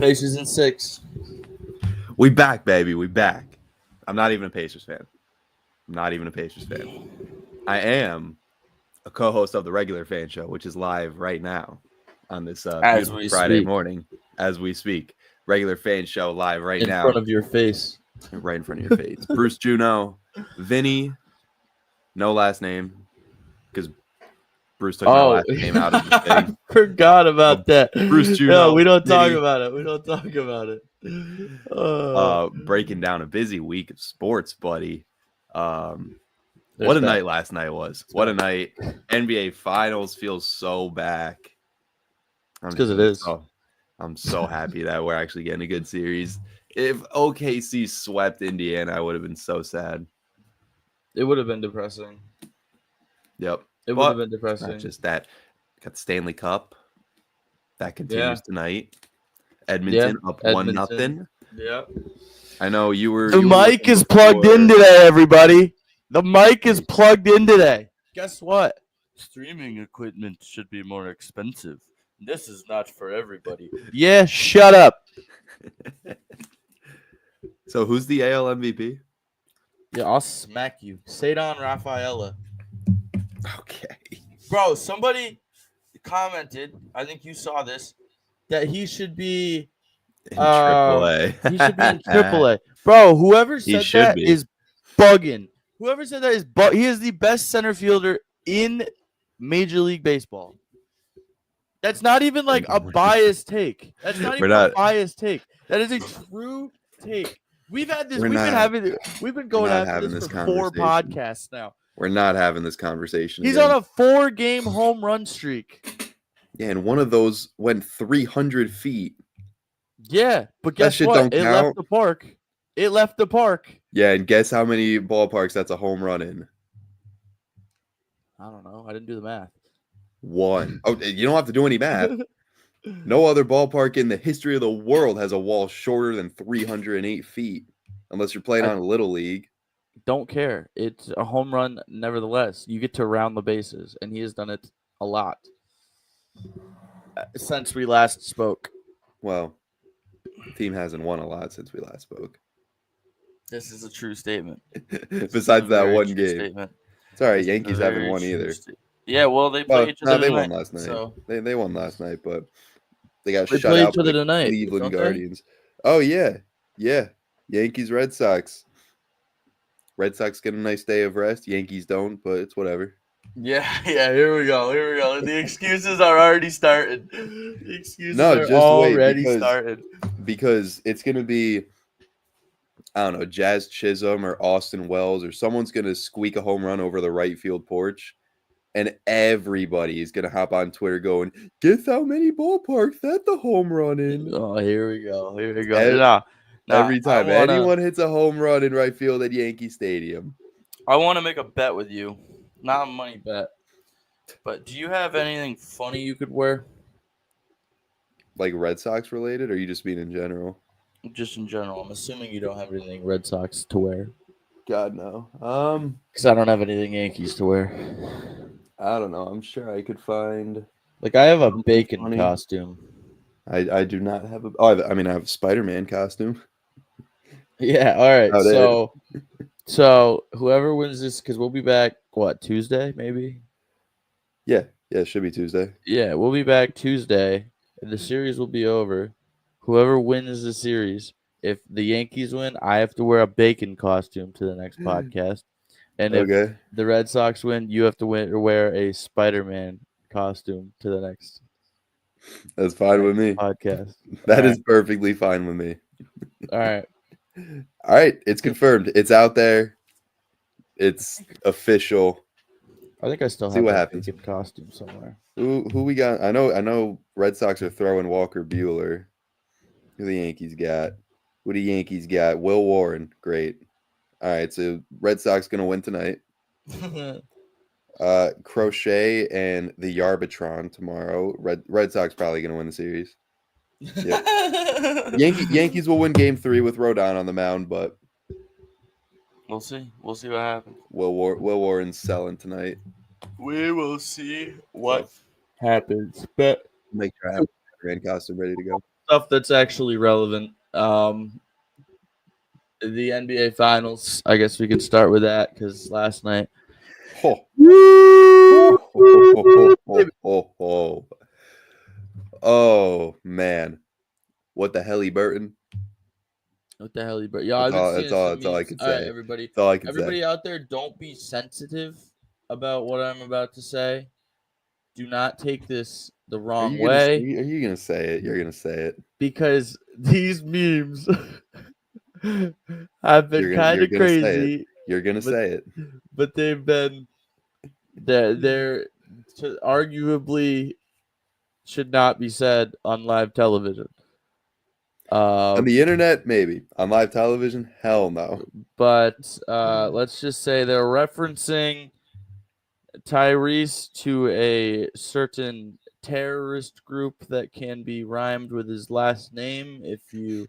Pacers in 6. We back, baby. We back. I'm not even a Pacers fan. I am a co-host of the Regular Fan Show, which is live right now on this beautiful Friday morning as we speak. Regular Fan Show live right now. In front of your face. Right in front of your face. Bruce Juno, Vinny, no last name, because Bruce took my last name out of the thing. I forgot about that. Bruce Juno. No, we don't talk Vinny, about it. Breaking down a busy week of sports, buddy. What a night last night was. What a night. NBA Finals feels so back. It's because it is. I'm so happy that we're actually getting a good series. If OKC swept Indiana, I would have been so sad. It would have been depressing. Yep. It would have been depressing. Not just that. Got the Stanley Cup. That continues tonight. Edmonton up 1-0. Yep. I know you were. The mic is plugged in today, everybody. The mic is plugged in today. Guess what? Streaming equipment should be more expensive. This is not for everybody. Yeah, shut up. So who's the AL MVP? Yeah, I'll smack you. Cedar Rafaela. Okay. Bro, somebody commented, I think you saw this, that he should be in AAA. He should be in AAA. Bro, whoever said that is bugging. Whoever said that is he is the best center fielder in Major League Baseball. That's not even like a biased take. That's not even a biased take. That is a true take. We've had this. We've been going after this for 4 podcasts now. We're not having this conversation. He's on a 4-game home run streak. Yeah, and one of those went 300 feet. Yeah, but guess what? It left the park. Yeah, and guess how many ballparks that's a home run in? I don't know. I didn't do the math. 1. Oh, you don't have to do any math. No other ballpark in the history of the world has a wall shorter than 308 feet, unless you're playing on a little league. Don't care. It's a home run nevertheless. You get to round the bases, and he has done it a lot since we last spoke. Well, the team hasn't won a lot since we last spoke. This is a true statement. Besides that one game. Statement. It's all right. Yankees haven't won either. Yeah, well, they played each other tonight. They won last night. So. They won last night, but they got shut out by the Cleveland Guardians. Oh, yeah. Yeah. Yankees, Red Sox. Red Sox get a nice day of rest. Yankees don't, but it's whatever. Yeah, here we go. The excuses are already started. Started. Because it's going to be, I don't know, Jazz Chisholm or Austin Wells or someone's going to squeak a home run over the right field porch. And everybody is going to hop on Twitter going, guess how many ballparks that the home run in? Oh, here we go. Every time anyone hits a home run in right field at Yankee Stadium. I want to make a bet with you. Not a money bet. But do you have anything funny you could wear? Like Red Sox related, or you just mean in general? Just in general. I'm assuming you don't have anything Red Sox to wear. God, no. Because I don't have anything Yankees to wear. I don't know. I'm sure I could find. Like, I have a bacon costume. I do not have a. Oh, I have a Spider-Man costume. Yeah. All right. So whoever wins this, because we'll be back. What, Tuesday? Maybe. Yeah. It should be Tuesday. Yeah, we'll be back Tuesday, and the series will be over. Whoever wins the series, if the Yankees win, I have to wear a bacon costume to the next podcast. And if the Red Sox win, you have to wear a Spider-Man costume to the next. That's fine with me. Podcast. That is perfectly fine with me. All right. All right. It's confirmed. It's out there. It's official. I think I still have a bacon costume somewhere. Who we got? I know Red Sox are throwing Walker Buehler. Who the Yankees got? What do Yankees got? Will Warren. Great. All right, so Red Sox going to win tonight. Crochet and the Yarbitron tomorrow. Red Sox probably going to win the series. Yep. Yankees will win Game 3 with Rodon on the mound, but we'll see. We'll see what happens. Will Warren's selling tonight. We will see what happens. But make sure I have a costume ready to go. stuff that's actually relevant. The NBA Finals. I guess we can start with that because last night. Oh man, what the hell, Burton? What the hell, Burton? Yo, I've been seeing some memes. All I can say. All right, everybody. That's all I can everybody say. out there, don't be sensitive about what I'm about to say. Do not take this the wrong way. Are you gonna say it? You're gonna say it because these memes have been kind of crazy. You're gonna say it, but they've been they're arguably should not be said on live television. On the internet, maybe. On live television, hell no. But let's just say they're referencing Tyrese to a certain terrorist group that can be rhymed with his last name if you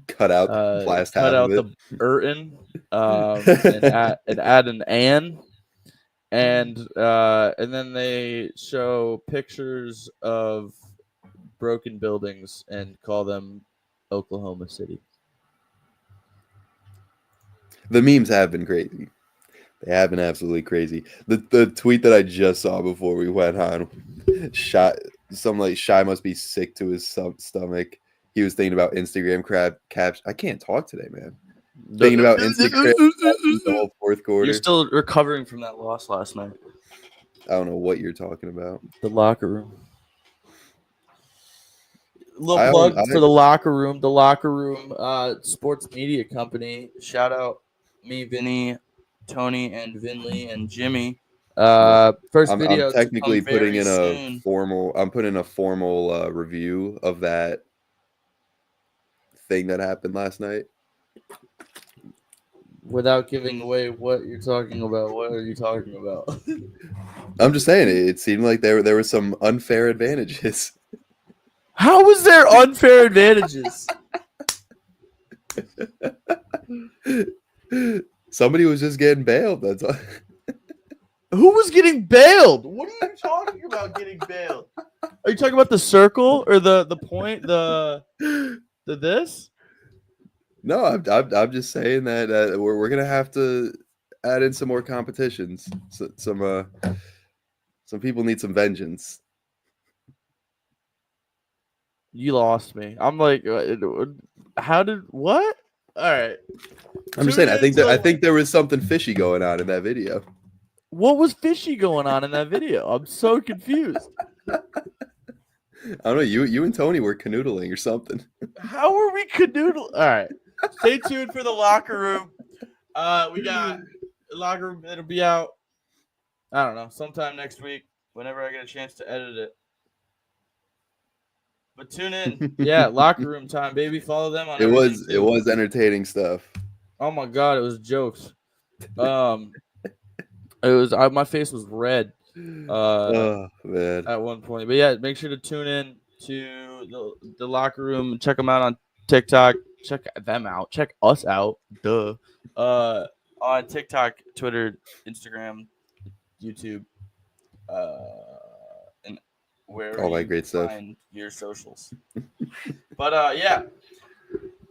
cut out the last half of it. The Burton and add an Ann. And then they show pictures of broken buildings and call them Oklahoma City. The memes have been crazy. They have been absolutely crazy. The tweet that I just saw before we went on, Shy must be sick to his stomach. He was thinking about Instagram caps. I can't talk today, man. Thinking about Instagram the whole fourth quarter. You're still recovering from that loss last night. I don't know what you're talking about. The locker room. Little plug for the locker room. The locker room sports media company. Shout out me, Vinny, Tony, and Vinley and Jimmy. First video. I'm technically putting in a formal. I'm putting a formal review of that thing that happened last night. Without giving away what you're talking about, what are you talking about? I'm just saying it seemed like there were some unfair advantages. How was there unfair advantages? Somebody was just getting bailed. That's all. Who was getting bailed? What are you talking about? Getting bailed? Are you talking about the circle or the point? The this? No, I'm just saying that we're gonna have to add in some more competitions. Some people need some vengeance. You lost me. I'm like, how did what? All right. I'm just saying. I think there was something fishy going on in that video. What was fishy going on in that video? I'm so confused. I don't know. You and Tony were canoodling or something. How were we canoodling? All right. Stay tuned for the locker room. We got the locker room. It'll be out, I don't know, sometime next week, whenever I get a chance to edit it. But tune in. Yeah, locker room time, baby. Follow them on It was entertaining stuff. Oh my god, it was jokes. It was my face was red. Oh man. At one point. But yeah, make sure to tune in to the locker room. Check them out on TikTok. Check them out. Check us out. Duh. On TikTok, Twitter, Instagram, YouTube, and where all that great stuff. Your socials. But yeah.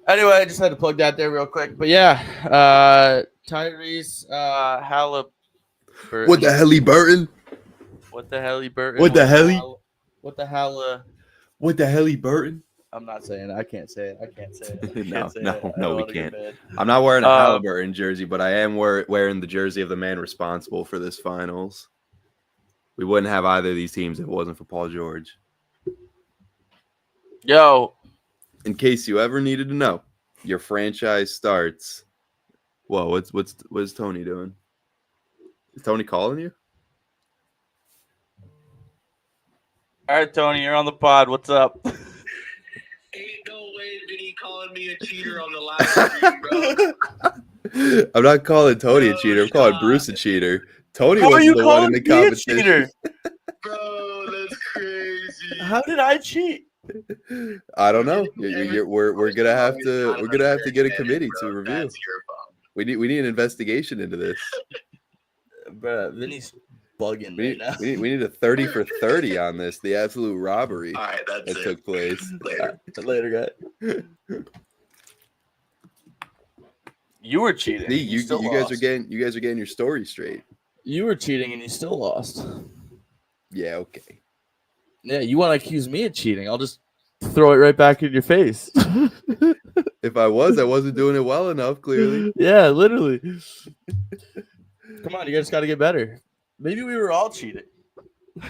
Anyway, I just had to plug that there real quick. But yeah, Tyrese Halliburton. What the hell, Burton? What the hell, Burton? What the hell? What the hell? What the hell, Burton? I'm not saying it. I can't say it. No, we can't. I'm not wearing a Halliburton jersey, but I am wearing the jersey of the man responsible for this finals. We wouldn't have either of these teams if it wasn't for Paul George. Yo. In case you ever needed to know, your franchise starts. Whoa, what's Tony doing? Is Tony calling you? All right, Tony, you're on the pod. What's up? Ain't no way Vinny calling me a cheater on the live stream, bro. I'm not calling Tony a cheater. I'm calling Bruce a cheater. Tony was the one in the competition. Bro, that's crazy. How did I cheat? I don't know. We're gonna have to get a committee to review. We need an investigation into this. Bro, Vinny's bugging right now. We need a 30 for 30 on this. The absolute robbery All right, that's that took place. Later. Guy. You were cheating. See, you guys are getting your story straight. You were cheating and you still lost. Yeah, okay. Yeah, you want to accuse me of cheating? I'll just throw it right back in your face. If I wasn't doing it well enough, clearly. Yeah, literally. Come on, you guys got to get better. Maybe we were all cheating.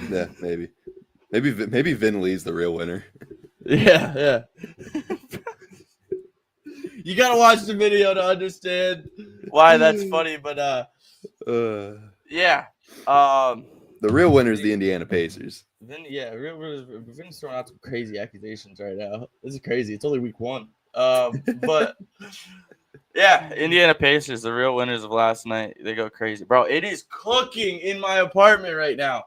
Yeah, maybe. Maybe Vin Lee's the real winner. Yeah. You gotta watch the video to understand why that's funny, but yeah. The real winner is the Indiana Pacers. Vin's throwing out some crazy accusations right now. This is crazy. It's only week 1. But yeah, Indiana Pacers, the real winners of last night. They go crazy, bro. It is cooking in my apartment right now.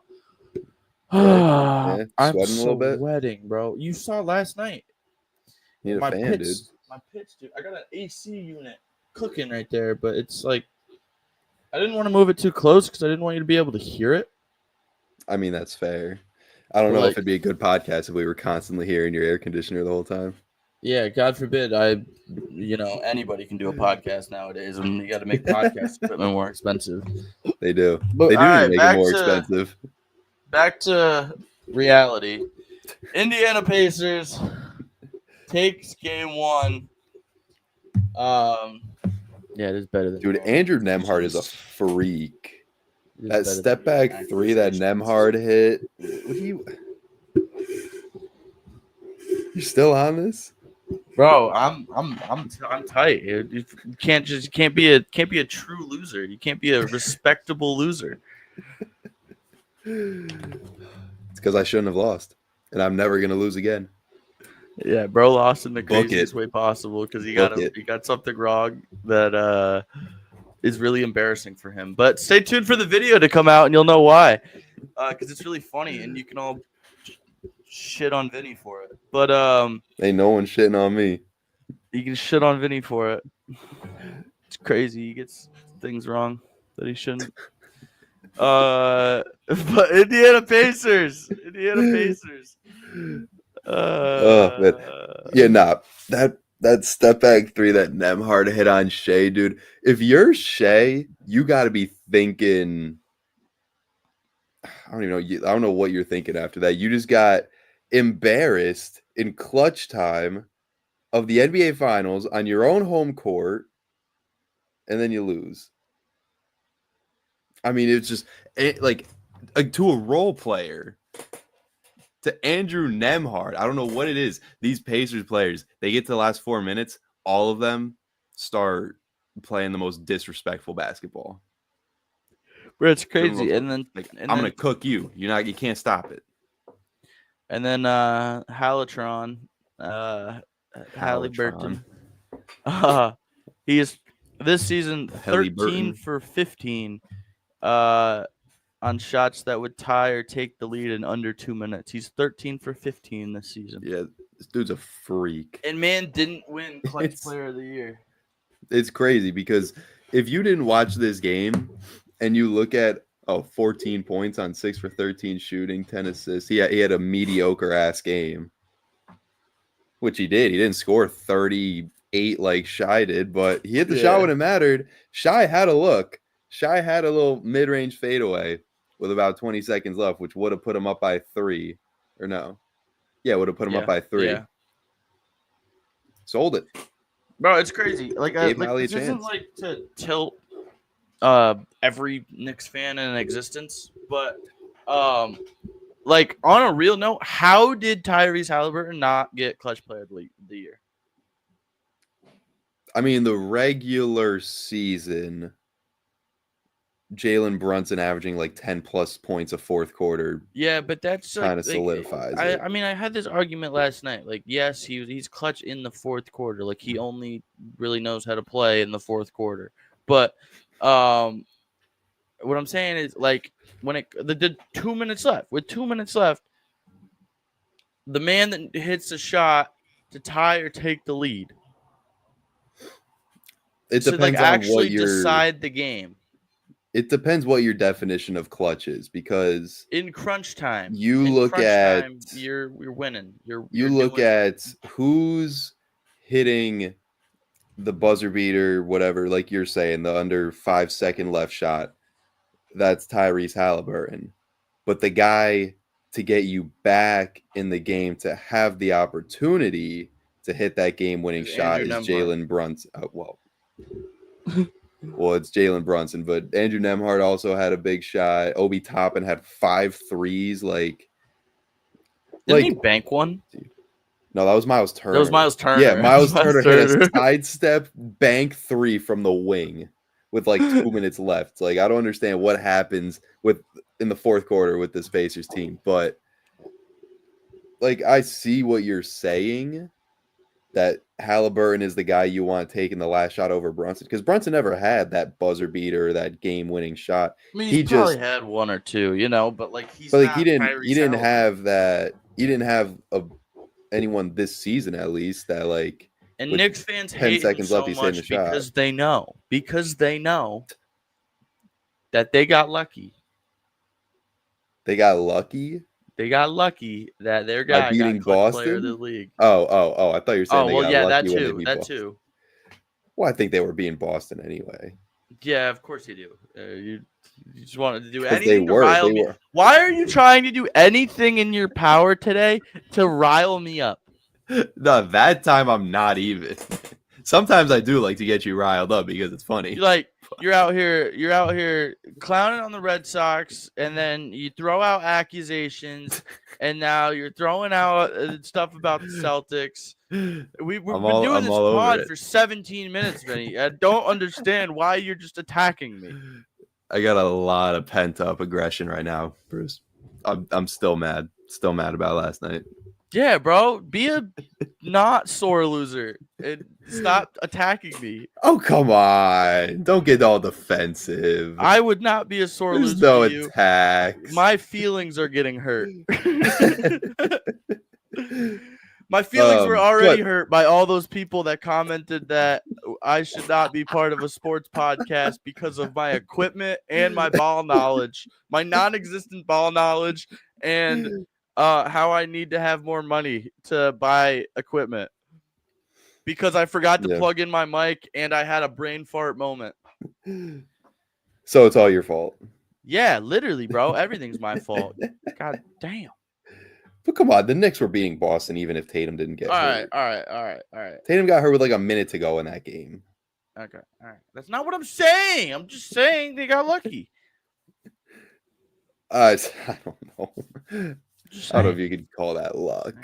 Yeah, I'm sweating a little bit. sweating, bro. You saw last night. You need a fan, dude. My pitch, dude. I got an AC unit cooking right there, but it's like I didn't want to move it too close because I didn't want you to be able to hear it. I mean, that's fair. I don't know if it'd be a good podcast if we were constantly hearing your air conditioner the whole time. Yeah, God forbid. Anybody can do a podcast nowadays, and you got to make podcast equipment more expensive. They do. But, they do right, make it more expensive. Back to reality. Indiana Pacers takes game 1. Yeah, it is better than dude. Andrew Nembhard is a freak. That step back 3 that Nembhard hit. You still on this, bro? I'm tight. You can't be a true loser. You can't be a respectable loser. It's because I shouldn't have lost, and I'm never gonna lose again. Yeah, bro lost in the craziest way possible because he got something wrong that is really embarrassing for him. But stay tuned for the video to come out, and you'll know why. Because it's really funny, and you can all shit on Vinny for it. But ain't no one shitting on me. You can shit on Vinny for it. It's crazy. He gets things wrong that he shouldn't. But Indiana Pacers. Yeah, nah. That step back 3 that Nembhard hit on Shea, dude. If you're Shea, you got to be thinking. I don't know what you're thinking after that. You just got embarrassed in clutch time of the NBA Finals on your own home court, and then you lose. I mean, it's just like to a role player. To Andrew Nembhard, I don't know what it is. These Pacers players, they get to the last 4 minutes, all of them start playing the most disrespectful basketball. Bro, it's crazy. And then I'm gonna cook you. You can't stop it. And then Halliburton. He is this season 13 for 15. On shots that would tie or take the lead in under 2 minutes. He's 13 for 15 this season. Yeah, this dude's a freak. And man didn't win Clutch Player of the Year. It's crazy because if you didn't watch this game and you look at 14 points on 6 for 13 shooting, 10 assists, he had a mediocre ass game, which he did. He didn't score 38 like Shai did, but he hit the shot when it mattered. Shai had a look. Shai had a little mid-range fadeaway with about 20 seconds left, which would have put him up by 3. Or no. Yeah, would have put him up by 3. Yeah. Sold it. Bro, it's crazy. This isn't like to tilt every Knicks fan in existence, but like on a real note, how did Tyrese Halliburton not get Clutch Player of the Year? I mean, the regular season, Jalen Brunson averaging like 10 plus points a fourth quarter. Yeah, but that's kind of solidifies it. I mean, I had this argument last night. Like, yes, he's clutch in the fourth quarter. Like, he only really knows how to play in the fourth quarter. But what I'm saying is, like, when the 2 minutes left, with 2 minutes left, the man that hits a shot to tie or take the lead. It depends on actually what you're decide the game. It depends what your definition of clutch is, because in crunch time, you're winning. You look at who's hitting the buzzer beater, whatever, like you're saying, the under 5 second left shot. That's Tyrese Halliburton. But the guy to get you back in the game to have the opportunity to hit that game-winning shot is Jalen Brunson. Well, it's Jalen Brunson, but Andrew Nembhard also had a big shot. Obi Toppin had 5 threes. Didn't he bank one? No, that was Miles Turner. That was Miles Turner. Yeah, Miles Turner hit a sidestep bank 3 from the wing with like 2 minutes left. Like, I don't understand what happens in the fourth quarter with this Pacers team, but like, I see what you're saying, that Halliburton is the guy you want to take in the last shot over Brunson, because Brunson never had that buzzer beater, that game-winning shot. I mean, he probably had one or two, but like he didn't have that. He didn't have anyone this season, at least, that like. And Knicks fans hate 10 seconds left, he's hitting the shot because they know that they got lucky. They got lucky. They got lucky that their guy beating got player of the league. Oh! I thought you were saying they got lucky when they beat that Boston. too. Well, I think they were beating Boston anyway. Yeah, of course you do. You just wanted to do anything they were, to rile me. Why are you trying to do anything in your power today to rile me up? No, that time I'm not even. Sometimes I do like to get you riled up because it's funny. You're out here clowning on the Red Sox, and then you throw out accusations, and now you're throwing out stuff about the Celtics. We've been doing this pod for 17 minutes, Vinny. I don't understand why you're just attacking me. I got a lot of pent up aggression right now, Bruce. I'm still mad. Still mad about last night. Yeah, bro. Be a not sore loser and stop attacking me. Oh, come on. Don't get all defensive. I would not be a sore loser. There's no attacks. My feelings are getting hurt. My feelings were already hurt by all those people that commented that I should not be part of a sports podcast because of my equipment and my ball knowledge, my non-existent ball knowledge, and how I need to have more money to buy equipment because I forgot to plug in my mic and I had a brain fart moment. So it's all your fault. Yeah, literally, bro. Everything's my fault. God damn. But come on, the Knicks were beating Boston even if Tatum didn't get hurt. All right. Tatum got hurt with like a minute to go in that game. Okay, all right. That's not what I'm saying. I'm just saying they got lucky. I don't know. I don't know if you could call that luck.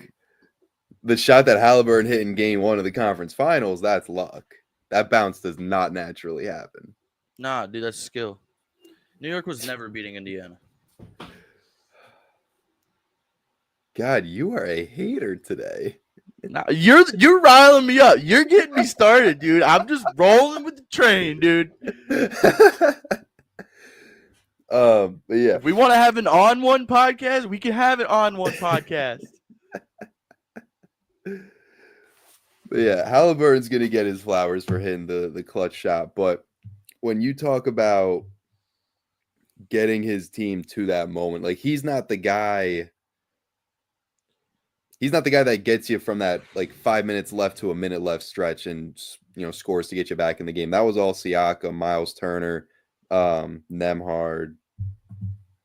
The shot that Halliburton hit in game 1 of the conference finals, that's luck. That bounce does not naturally happen. Nah, dude, that's skill. New York was never beating Indiana. God, you are a hater today. Nah, you're riling me up. You're getting me started, dude. I'm just rolling with the train, dude. But yeah, if we want to have an on one podcast, we can have it on one podcast. But yeah, Halliburton's gonna get his flowers for hitting the clutch shot. But when you talk about getting his team to that moment, like he's not the guy. He's not the guy that gets you from that like 5 minutes left to a minute left stretch and scores to get you back in the game. That was all Siakam, Miles Turner, Nembhard.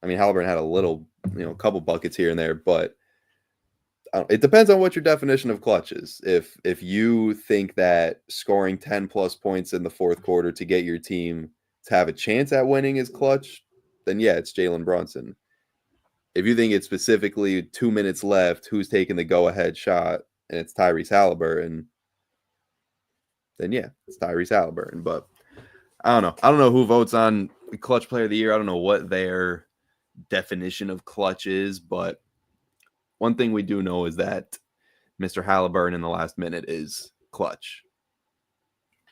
I mean, Halliburton had a little, a couple buckets here and there, but it depends on what your definition of clutch is. If you think that scoring 10 plus points in the fourth quarter to get your team to have a chance at winning is clutch, then yeah, it's Jalen Brunson. If you think it's specifically 2 minutes left, who's taking the go-ahead shot, and it's Tyrese Halliburton, then yeah, it's Tyrese Halliburton. But I don't know. I don't know who votes on the clutch player of the year. I don't know what their definition of clutch is, but one thing we do know is that Mr. Halliburton in the last minute is clutch.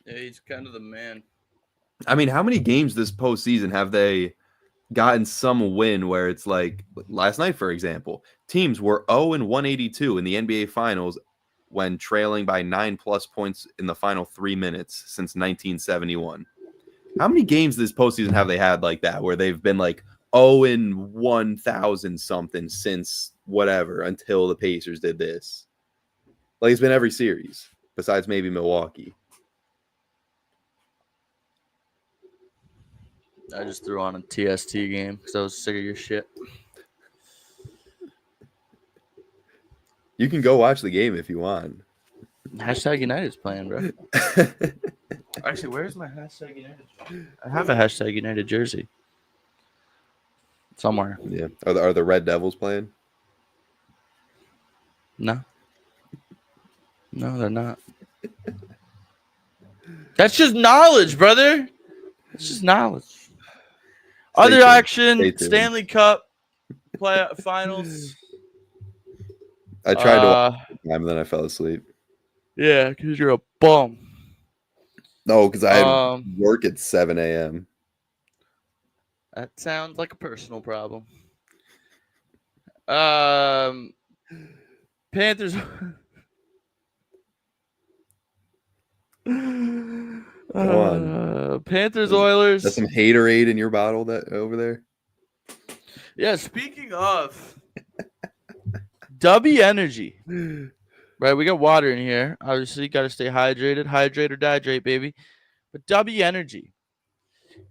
Yeah, he's kind of the man. I mean, how many games this postseason have they gotten some win where it's like last night, for example, teams were 0-182 in the NBA Finals when trailing by 9+ points in the final 3 minutes since 1971. How many games this postseason have they had like that where they've been like 0-1,000 something since whatever until the Pacers did this? Like it's been every series besides maybe Milwaukee. I just threw on a TST game because I was sick of your shit. You can go watch the game if you want. Hashtag United's playing, bro. Actually, where's my hashtag United jersey? I have a hashtag United jersey. Somewhere. Yeah. Are the Red Devils playing? No. No, they're not. That's just knowledge, brother. It's just knowledge. Other action, Stanley Cup finals. I tried to watch the time and then I fell asleep. Yeah, because you're a bum. No, because I had work at 7 a.m. That sounds like a personal problem. Panthers. Go on. Panthers, Oilers. That's some haterade in your bottle that over there. Yeah, speaking of W Energy. Right, we got water in here. Obviously, got to stay hydrated. Hydrate or dihydrate, baby. But W Energy.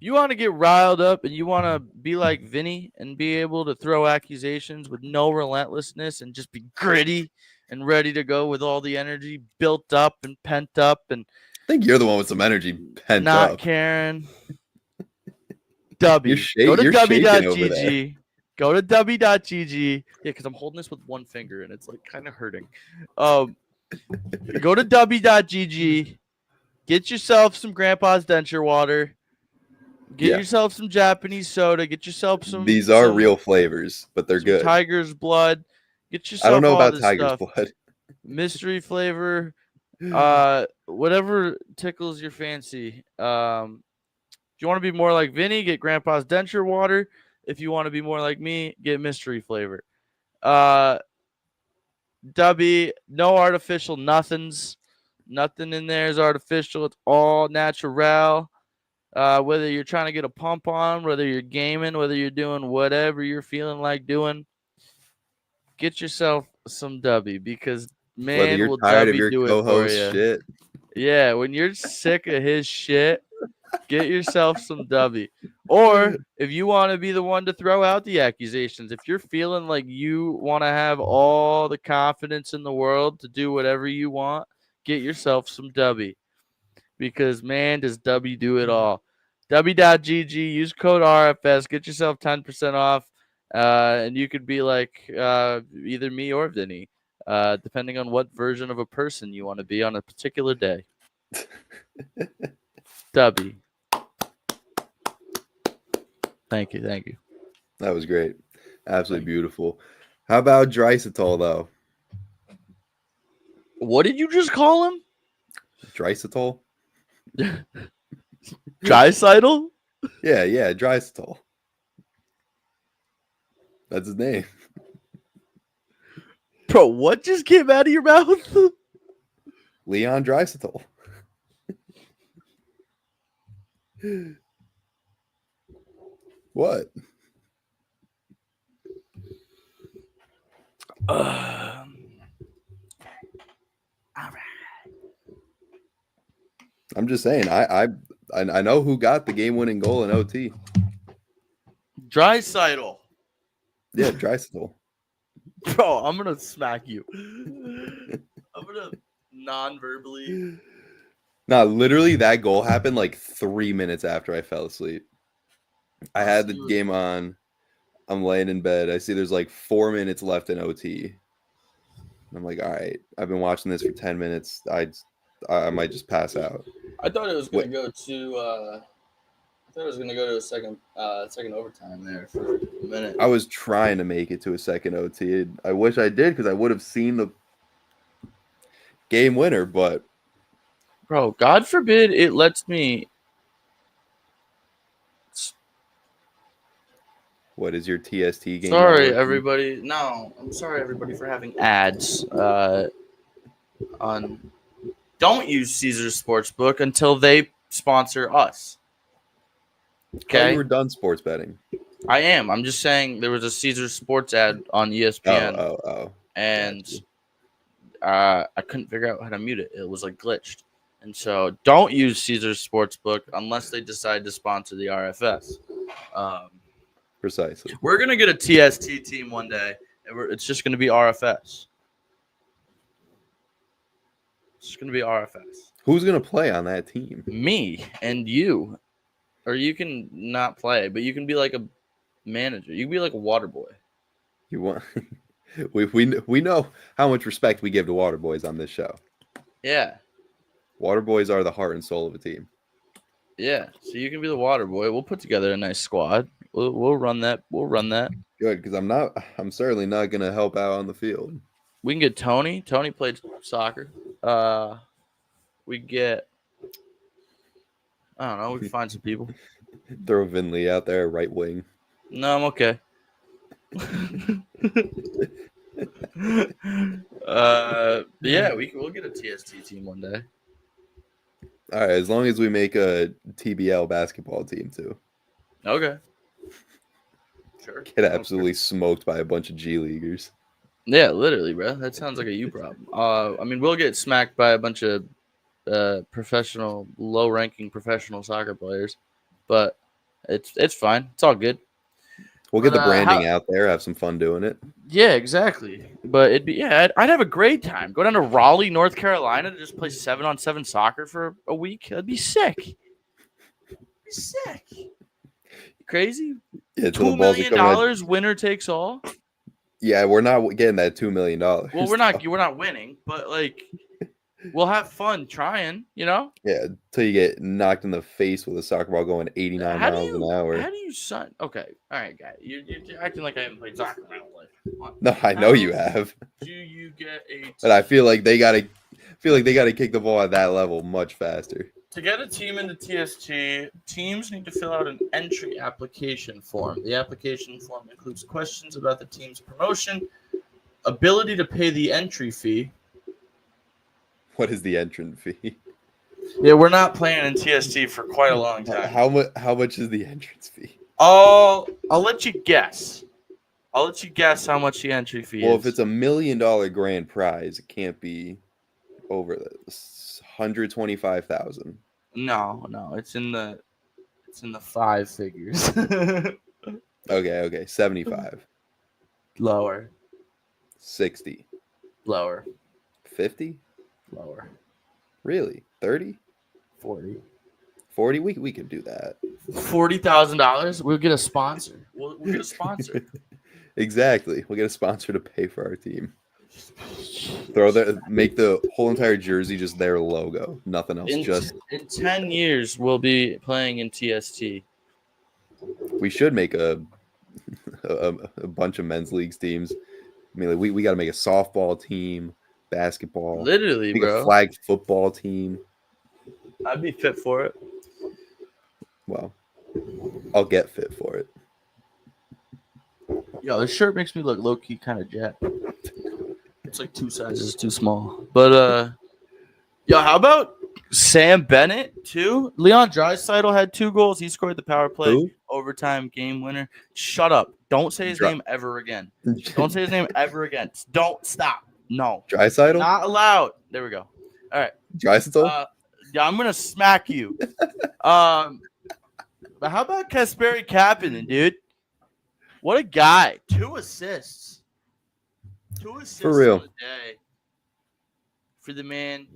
You want to get riled up and you want to be like Vinny and be able to throw accusations with no relentlessness and just be gritty and ready to go with all the energy built up and pent up. And I think you're the one with some energy pent up. Not Karen. W. Go to w.gg. Go to w.gg. Yeah, because I'm holding this with one finger and it's like kind of hurting. Go to w.gg. Get yourself some Grandpa's Denture water. Get yourself some Japanese soda. Get yourself some. These are real flavors, but they're good. Tiger's blood. Get yourself. I don't know all about Tiger's blood. Mystery flavor. Whatever tickles your fancy. If you want to be more like Vinny, get Grandpa's Denture water. If you want to be more like me, get mystery flavor. W, no artificial nothings. Nothing in there is artificial. It's all natural. Whether you're trying to get a pump on, whether you're gaming, whether you're doing whatever you're feeling like doing, get yourself some W because man, whether you're will tired W of your do co-host it for you. shit. Yeah, when you're sick of his shit, get yourself some W. Or if you want to be the one to throw out the accusations, if you're feeling like you want to have all the confidence in the world to do whatever you want, get yourself some W. Because, man, does W do it all. W.gg, use code RFS, get yourself 10% off, and you could be like either me or Vinny, depending on what version of a person you want to be on a particular day. W. Thank you. That was great. Absolutely beautiful. How about Drysdale, though? What did you just call him? Drysdale? Drysidle? Yeah, Drysdale. That's his name. Bro, what just came out of your mouth? Leon Drysdale. What? All right. I'm just saying, I know who got the game-winning goal in OT. Drysdale. Yeah, Drysdale. Bro, I'm gonna smack you. I'm gonna non-verbally. Nah, literally, that goal happened like 3 minutes after I fell asleep. I had the game on. I'm laying in bed. I see there's like 4 minutes left in OT. I'm like, all right, I've been watching this for 10 minutes. I might just pass out. I thought it was gonna go to. I thought it was gonna go to a second overtime there for a minute. I was trying to make it to a second OT. I wish I did because I would have seen the game winner. But bro, God forbid it lets me. What is your TST game? Sorry, everybody. No, I'm sorry, everybody, for having ads on. Don't use Caesars Sportsbook until they sponsor us. Okay. Oh, you were done sports betting. I am. I'm just saying there was a Caesars Sports ad on ESPN. Oh. And I couldn't figure out how to mute it. It was like glitched. And so don't use Caesars Sportsbook unless they decide to sponsor the RFS. Precisely. We're going to get a TST team one day. And it's just going to be RFS. It's just going to be RFS. Who's going to play on that team? Me and you. Or you can not play, but you can be like a manager. You can be like a water boy. You want... we know how much respect we give to water boys on this show. Yeah. Water boys are the heart and soul of a team. Yeah. So you can be the water boy. We'll put together a nice squad. We'll run that. We'll run that. Good, because I'm certainly not going to help out on the field. We can get Tony. Tony played soccer. We get... I don't know. We can find some people. Throw Vinley out there, right wing. No, I'm okay. Yeah, we'll get a TST team one day. All right, as long as we make a TBL basketball team too. Okay. Sure. Get absolutely smoked by a bunch of G Leaguers. Yeah, literally, bro. That sounds like a you problem. I mean, we'll get smacked by a bunch of professional, low-ranking professional soccer players, but it's fine. It's all good. We'll get the branding out there, have some fun doing it. Yeah, exactly. But I'd have a great time. Go down to Raleigh, North Carolina to just play 7-on-7 soccer for a week. That'd be sick. Sick. Crazy? Yeah, $2 million, winner takes all. Yeah, we're not getting that $2 million. Well, we're not winning, but like we'll have fun trying, you know? Yeah, until you get knocked in the face with a soccer ball going 89 miles an hour. How do you Okay, all right, guy. You're acting like I haven't played soccer my whole life. No, I know you have. Do you get a... But I feel like they gotta kick the ball at that level much faster. To get a team into TST, teams need to fill out an entry application form. The application form includes questions about the team's promotion, ability to pay the entry fee. What is the entrance fee? Yeah, we're not playing in TST for quite a long time. How much is the entrance fee? I'll let you guess. I'll let you guess how much the entry fee is. Well, if it's $1 million grand prize, it can't be over $125,000. No, it's in the 5 figures. Okay, 75. Lower. 60. Lower. 50? Lower. Really? 30? 40. 40? We could do that. $40,000. We'll get a sponsor. We'll get a sponsor. Exactly. We'll get a sponsor to pay for our team. Make the whole entire jersey just their logo. Nothing else. In 10 years, we'll be playing in TST. We should make a bunch of men's leagues teams. I mean, like, we got to make a softball team, basketball. Literally, bro. A flag football team. I'd be fit for it. Well, I'll get fit for it. Yo, this shirt makes me look low-key kind of jacked. It's like 2 sizes too small. But, yo, how about Sam Bennett, too? Leon Draisaitl had 2 goals. He scored the power play, overtime game winner. Shut up. Don't say his name ever again. Don't say his name ever again. Don't stop. No. Draisaitl? Not allowed. There we go. All right. Draisaitl? Yeah, I'm going to smack you. But how about Kasperi Kapanen, dude? What a guy. 2 assists. 2 assists for real. on the day. For the man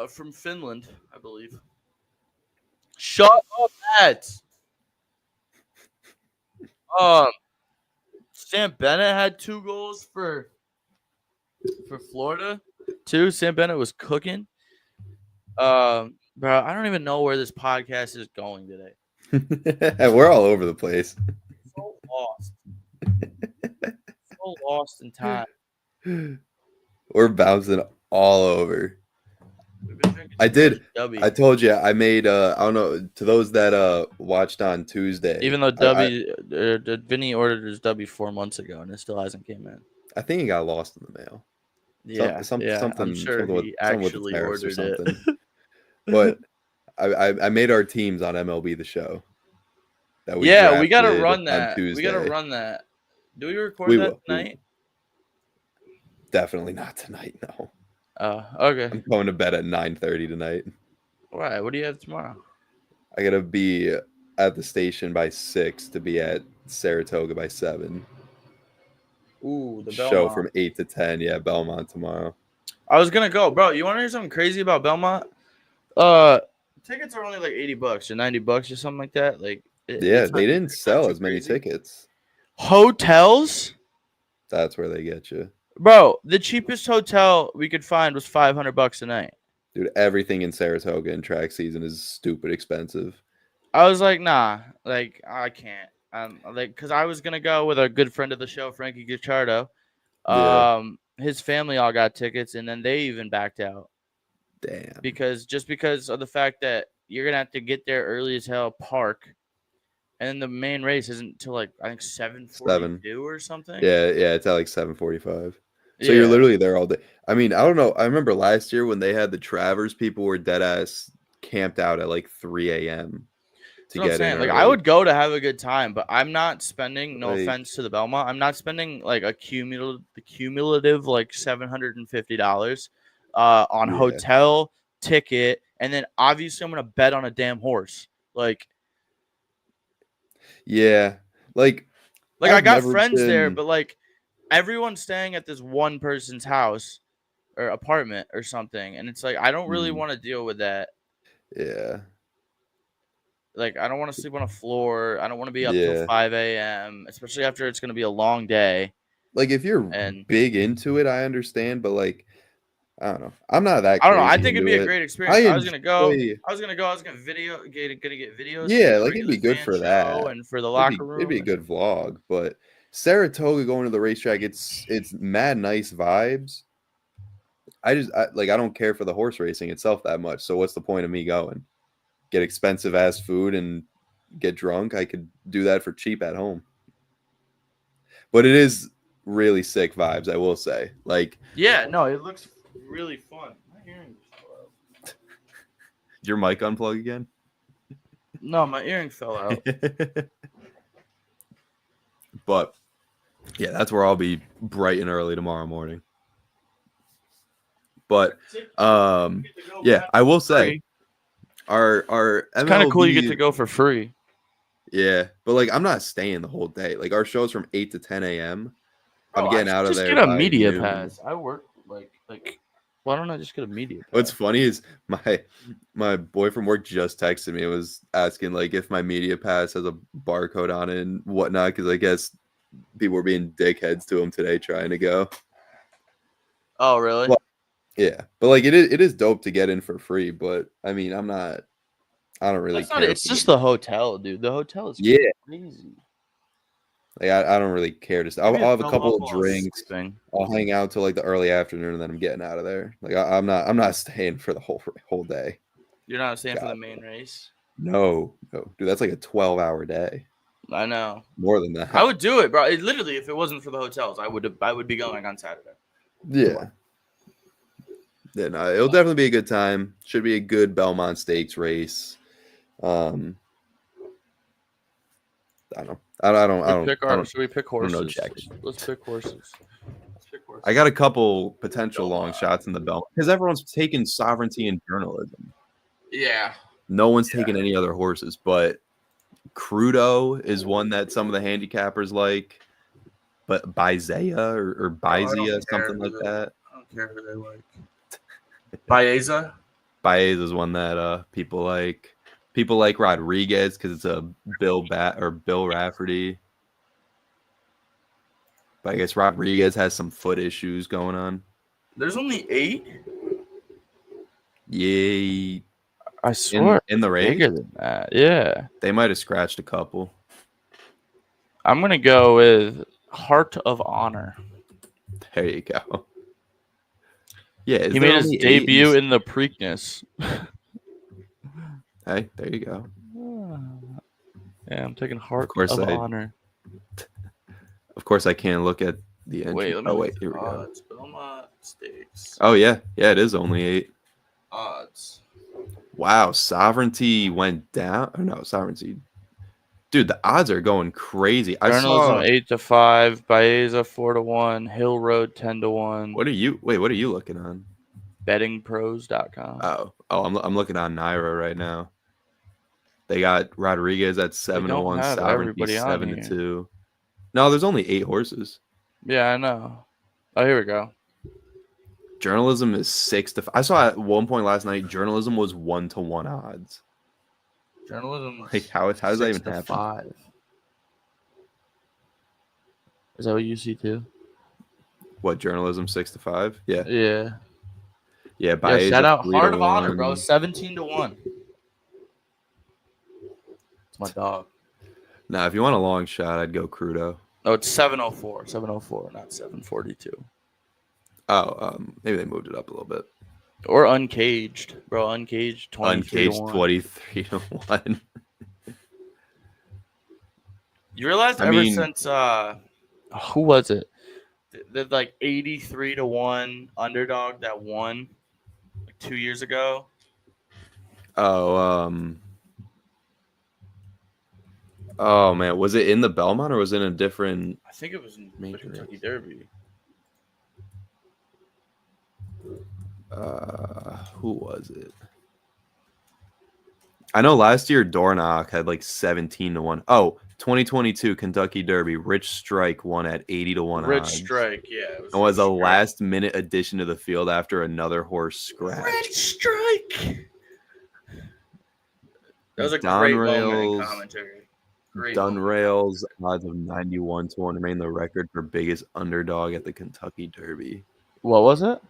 from Finland, I believe. Shut up, Matt. Sam Bennett had 2 goals for Florida. 2. Sam Bennett was cooking. Bro, I don't even know where this podcast is going today. We're all over the place. So lost. So lost in time. We're bouncing all over. I told you I made I don't know, to those that watched on Tuesday. Even though Vinny ordered his W 4 months ago and it still hasn't came in. I think he got lost in the mail. Yeah, something. I'm sure he actually ordered it. But I made our teams on MLB The Show. That we gotta run that. We gotta run that. Do we record that tonight? Definitely not tonight. No. Okay. I'm going to bed at 9:30 tonight. Why? What do you have tomorrow? I gotta be at the station by 6 to be at Saratoga by 7. Ooh, the Belmont. Show from 8 to 10. Yeah, Belmont tomorrow. I was gonna go, bro. You want to hear something crazy about Belmont? Tickets are only like $80 or $90 or something like that. Like, they didn't sell as many tickets. Hotels? That's where they get you, bro. The cheapest hotel we could find was $500 a night. Dude, everything in Saratoga in track season is stupid expensive. I was like, nah, like I can't. Because I was gonna go with a good friend of the show, Frankie Guicciardo. His family all got tickets, and then they even backed out. Damn. Because of the fact that you're gonna have to get there early as hell, park, and then the main race isn't until like I think 7:42 or something. Yeah, it's at like 7:45. So you're literally there all day. I mean, I don't know. I remember last year when they had the Travers, people were dead ass camped out at like 3 a.m. to get in. Like I would go to have a good time, but I'm not spending. No offense to the Belmont, I'm not spending like a cumulative like $750 on hotel, ticket, and then obviously I'm gonna bet on a damn horse. Like I got friends there, but like everyone's staying at this one person's house or apartment or something, and it's like I don't really want to deal with that. Yeah. Like I don't want to sleep on a floor. I don't want to be up till 5 a.m., especially after it's going to be a long day. Like if you're big into it, I understand, but like I don't know. I'm not that. I don't know. I think it'd be a great experience. I was gonna go. I was gonna get videos. Yeah, like it'd be good for that and for the locker room. It'd be a good vlog. But Saratoga going to the racetrack, it's mad nice vibes. I don't care for the horse racing itself that much. So what's the point of me going? Get expensive ass food and get drunk. I could do that for cheap at home. But it is really sick vibes, I will say. Like, yeah, no, it looks really fun. My earring fell out. Your mic unplug again? No, my earring fell out. But yeah, that's where I'll be bright and early tomorrow morning. But yeah, I will say our MLB, it's kind of cool you get to go for free. Yeah, but like I'm not staying the whole day. Like our show's from 8 to 10 a.m. I'm getting out of there. Just get a media pass. I work like why don't I just get a media pass? What's funny is my boy from work just texted me and was asking like if my media pass has a barcode on it and whatnot, because I guess people were being dickheads to him today trying to go. Oh, really? Well, yeah, but like it is dope to get in for free. But I mean, I don't really care. It's just the hotel, dude. The hotel is crazy. Like I don't really care. I'll have a couple of drinks. I'll hang out till like the early afternoon, and then I'm getting out of there. Like I'm not staying for the whole day. You're not staying for the main race? No, dude. That's like a 12-hour day. I know. More than that. I would do it, bro. Literally, if it wasn't for the hotels, I would be going on Saturday. Yeah. Yeah, no, it'll definitely be a good time. Should be a good Belmont Stakes race. I don't know. I don't. Should we pick horses? I don't know, Jack. Let's pick horses. I got a couple potential long shots in the Belmont because everyone's taking Sovereignty and Journalism. Yeah. No one's taking any other horses, but Crudo is one that some of the handicappers like. But Bizea or Bizea, something like that. I don't care who they like. Baeza? Baeza is one that people like. People like Rodriguez because it's a Bill Rafferty. But I guess Rodriguez has some foot issues going on. There's only 8? Yeah. I swear. In the race? Bigger than that. Yeah. They might have scratched a couple. I'm going to go with Heart of Honor. There you go. Yeah. He made his debut in the Preakness. Hey, there you go. Yeah, I'm taking Heart of Honor. Of course, I can't look at the entry. Wait, here we go. Belmont Stakes. Oh, yeah. Yeah, it is only 8. Odds. Wow, Sovereignty went down. Oh, no, Sovereignty. Dude, the odds are going crazy. Journalism 8-5, Baeza 4-1, Hill Road 10-1. What are you looking on? Bettingpros.com. Oh, I'm looking on Naira right now. They got Rodriguez at 7-1, Sovereignty 7-2. No, there's only 8 horses. Yeah, I know. Oh, here we go. Journalism is 6-5. I saw at one point last night, Journalism was 1-1 odds. Journalism. Like how does that even happen? 5. Is that what you see too? What, Journalism 6-5? Yeah. Yeah. Yeah. Shout out Heart of Honor, bro. 17-1. It's my dog. Now, if you want a long shot, I'd go Crudo. Oh, it's 704. 704, not 742. Oh, maybe they moved it up a little bit. Or Uncaged, bro. Uncaged 23-1. You realize since who was it? The like 83-1 underdog that won like 2 years ago. Oh, oh man, was it in the Belmont or was it in a different? I think it was in the Kentucky Derby. Who was it? I know last year Dornoch had like 17-1. Oh, 2022 Kentucky Derby. Rich Strike won at 80-1. Rich Strike, yeah. It was a last-minute addition to the field after another horse scratched. Rich Strike. That was a great moment in commentary. Dunrail's odds of 91-1 remain the record for biggest underdog at the Kentucky Derby. What was it?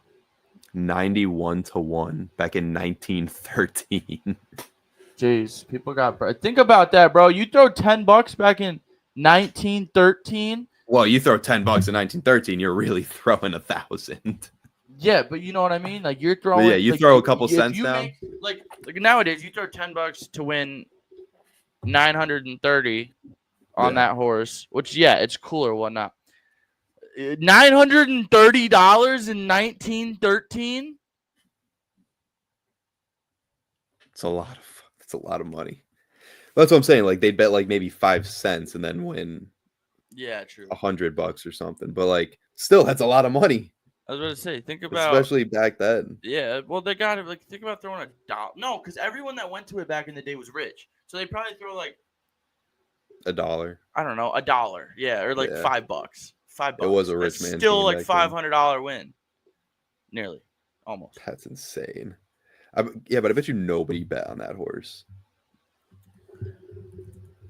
91-1 back in 1913. Jeez, people got. Think about that, bro. You throw $10 back in 1913. Well, you throw $10 in 1913, you're really throwing 1,000. Yeah, but you know what I mean. Like you're throwing. Yeah, you throw a couple cents down. Like nowadays, you throw $10 to win 930 on that horse, which it's cool or whatnot. $930 in 1913. It's a lot of money. That's what I'm saying. Like they'd bet like maybe 5 cents and then win. Yeah, true. $100 or something. But like still, that's a lot of money. I was about to say, think about especially back then. Yeah, well, they got it. Like think about throwing $1. No, because everyone that went to it back in the day was rich, so they probably throw like $1. I don't know, $1. Yeah, or like $5. $5. It was a rich man. Still like $500 win. Nearly, almost. That's insane. Yeah, but I bet you nobody bet on that horse.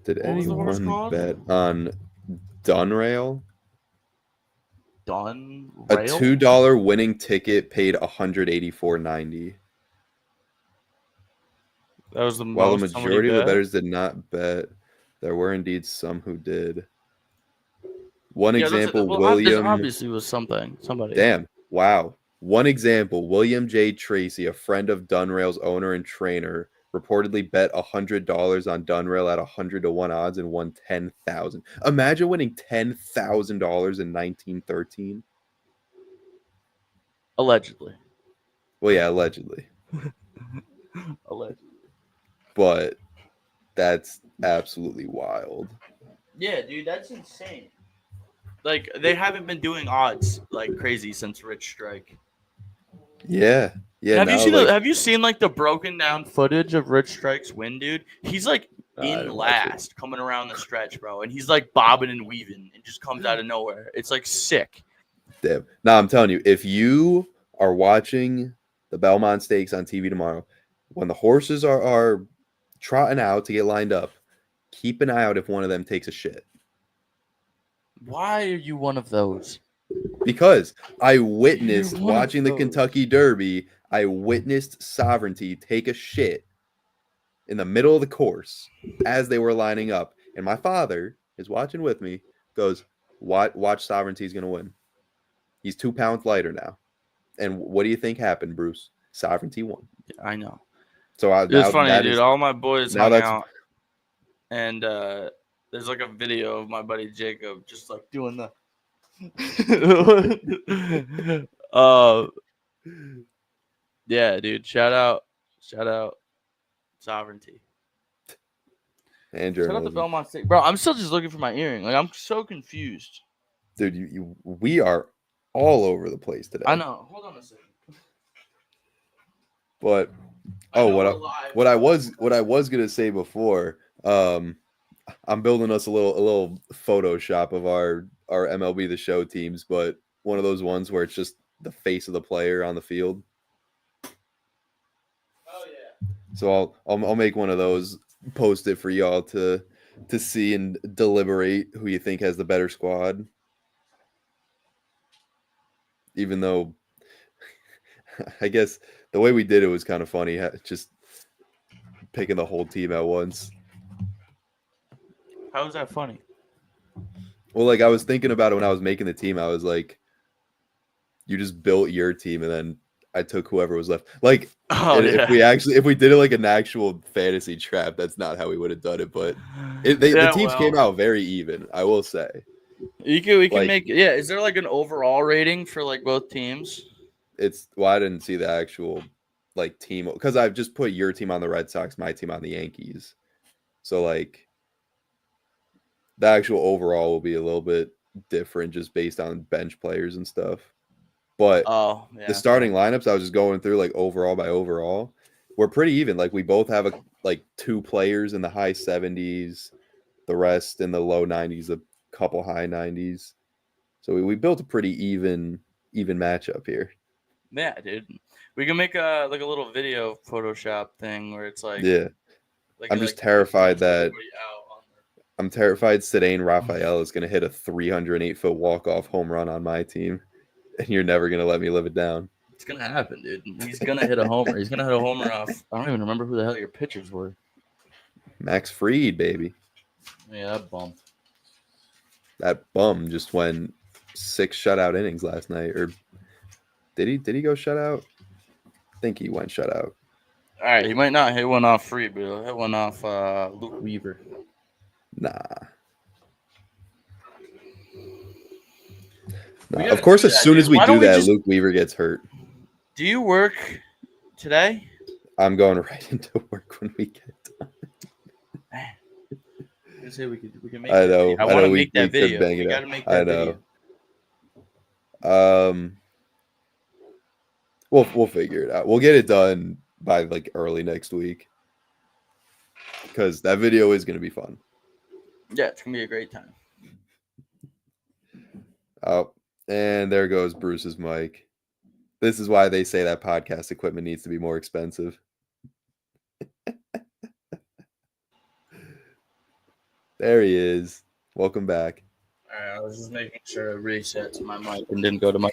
Did anyone bet on Dunrail? Dunrail? A $2 winning ticket paid $184.90. That was the most. While the majority of the bettors did not bet, there were indeed some who did. One example, William. Obviously, was somebody. Damn! Wow. One example, William J. Tracy, a friend of Dunrail's owner and trainer, reportedly bet $100 on Dunrail at 100-1 odds and won $10,000. Imagine winning $10,000 in 1913. Allegedly. Well, yeah, allegedly. Allegedly. But that's absolutely wild. Yeah, dude, that's insane. Like they haven't been doing odds like crazy since Rich Strike. Yeah. Have you seen like the broken down footage of Rich Strike's win, dude? He's like in last coming around the stretch, bro, and he's like bobbing and weaving and just comes out of nowhere. It's like sick. Damn. Now I'm telling you, if you are watching the Belmont Stakes on TV tomorrow, when the horses are trotting out to get lined up, keep an eye out if one of them takes a shit. Why are you one of those? Because I witnessed watching the Kentucky Derby, I witnessed Sovereignty take a shit in the middle of the course as they were lining up. And my father is watching with me, goes, watch Sovereignty's going to win. He's 2 pounds lighter now. And what do you think happened, Bruce? Sovereignty won. I know. So it's funny, dude. All my boys hung out. And there's like a video of my buddy Jacob just like doing the yeah, dude. Shout out. sovereignty. And Shout out to journalism. Belmont State, bro. I'm still just looking for my earring. Like I'm so confused. Dude, we are all over the place today. I know. Hold on a second. But what I was gonna say before, I'm building us a little Photoshop of our MLB The Show teams, but one of those ones where it's just the face of the player on the field. Oh yeah. So I'll make one of those, post it for y'all to see and deliberate who you think has the better squad. Even though I guess the way we did it was kind of funny, just picking the whole team at once. How is that funny? Well, like I was thinking about it when I was making the team. I was like, you just built your team and then I took whoever was left. Like, if we did it like an actual fantasy trap, that's not how we would have done it. But the teams came out very even, I will say. We can make Is there like an overall rating for like both teams? I didn't see the actual like team because I've just put your team on the Red Sox, my team on the Yankees. So like the actual overall will be a little bit different just based on bench players and stuff. But the starting lineups, I was just going through like overall by overall, we're pretty even. Like we both have like 2 players in the high 70s, the rest in the low 90s, a couple high 90s. So we built a pretty even matchup here. Yeah, dude. We can make a little video Photoshop thing where it's like I'm just terrified that Cedane Rafael is going to hit a 308-foot walk-off home run on my team, and you're never going to let me live it down. It's going to happen, dude. He's going to hit a homer. He's going to hit a homer off. I don't even remember who the hell your pitchers were. Max Fried, baby. Yeah, that bum. That bum just went 6 shutout innings last night. Or did he go shutout? I think he went shutout. All right, he might not hit one off Fried, but he'll hit one off Luke Weaver. Nah. Of course, as soon as we do that, Luke Weaver gets hurt. Do you work today? I'm going right into work when we get done. I say we can make. I know. I want to make that video. We got to make that video. We'll figure it out. We'll get it done by like early next week because that video is going to be fun. Yeah, it's gonna be a great time. Oh, and there goes Bruce's mic. This is why they say that podcast equipment needs to be more expensive. There he is. Welcome back. All right, I was just making sure I reset to my mic and didn't go to my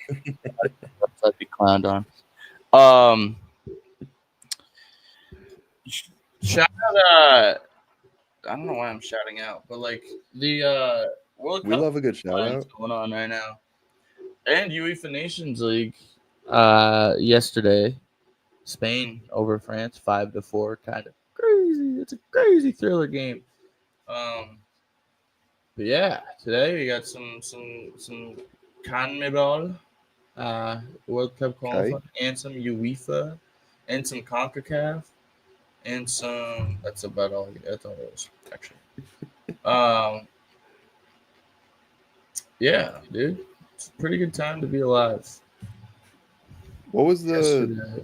I'd be clowned on. Shout out I don't know why I'm shouting out, but like the World Cup. We love a good shout out going on right now. And UEFA Nations League yesterday. Spain over France 5-4. Kind of crazy. It's a crazy thriller game. But yeah, today we got some CONMEBOL World Cup qualifying and some UEFA and some CONCACAF and some. That's about all. That's all it was actually. Yeah, dude, it's a pretty good time to be alive. What was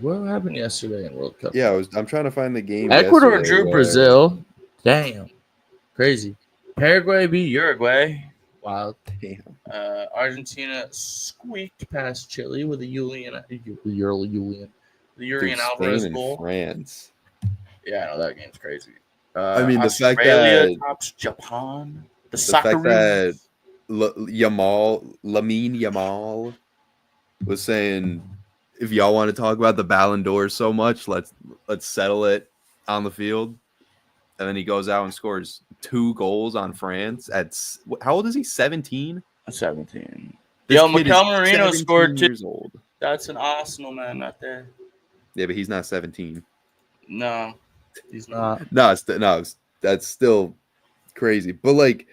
what happened yesterday in World Cup? Yeah, I'm trying to find the game. Ecuador drew Brazil. Damn, crazy. Paraguay beat Uruguay. Wow. Damn. Argentina squeaked past Chile with a Julian Alvarez goal. France. Yeah, I know that game's crazy. I mean, the fact that tops Japan. The fact that Lamine Yamal was saying, if y'all want to talk about the Ballon d'Or so much, let's settle it on the field. And then he goes out and scores 2 goals on France. How old is he? 17? 17. Mikel Merino scored 2. Years old. That's an Arsenal man right there. Yeah, but he's not 17. No, he's not. No, that's still crazy. But like,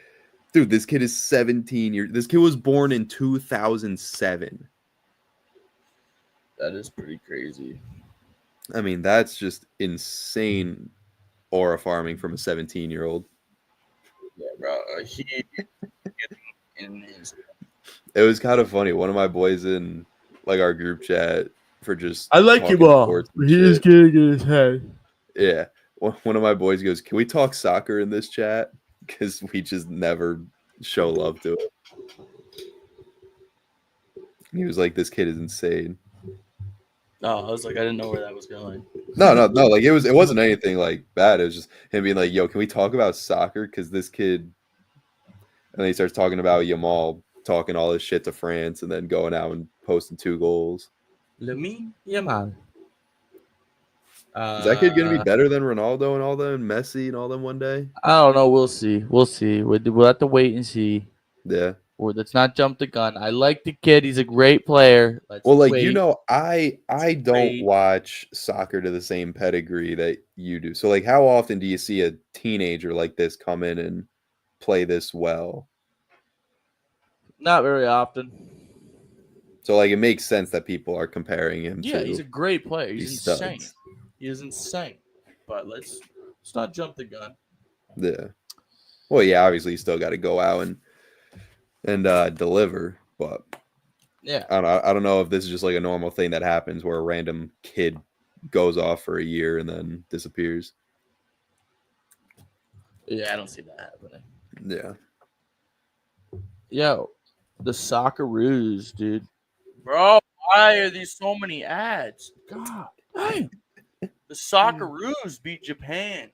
dude, this kid is 17 years. This kid was born in 2007. That is pretty crazy. I mean, that's just insane aura farming from a 17-year-old. Yeah, bro. It was kind of funny. One of my boys in like our group chat for just I like him all. He is getting in his head. Yeah. One of my boys goes, "Can we talk soccer in this chat? Because we just never show love to it." He was like, "This kid is insane." Oh, I was like, I didn't know where that was going. No. Like it wasn't anything like bad. It was just him being like, "Yo, can we talk about soccer? Because this kid," and then he starts talking about Yamal talking all this shit to France and then going out and posting 2 goals. Lamine Yamal. Is that kid gonna be better than Ronaldo and all them, Messi and all them one day? I don't know. We'll see. We'll have to wait and see. Yeah. Or let's not jump the gun. I like the kid. He's a great player. Well, like, you know, I don't watch soccer to the same pedigree that you do. So, like, how often do you see a teenager like this come in and play this well? Not very often. So, like, it makes sense that people are comparing him to. Yeah, he's a great player. He's insane. Studs. He is insane. But let's not jump the gun. Yeah. Well, yeah, obviously you still got to go out and deliver, but yeah, I don't know if this is just like a normal thing that happens where a random kid goes off for a year and then disappears. Yeah, I don't see that happening. Yeah. Yo, the Socceroos, dude. Bro, why are these so many ads? God, damn. The Socceroos beat Japan.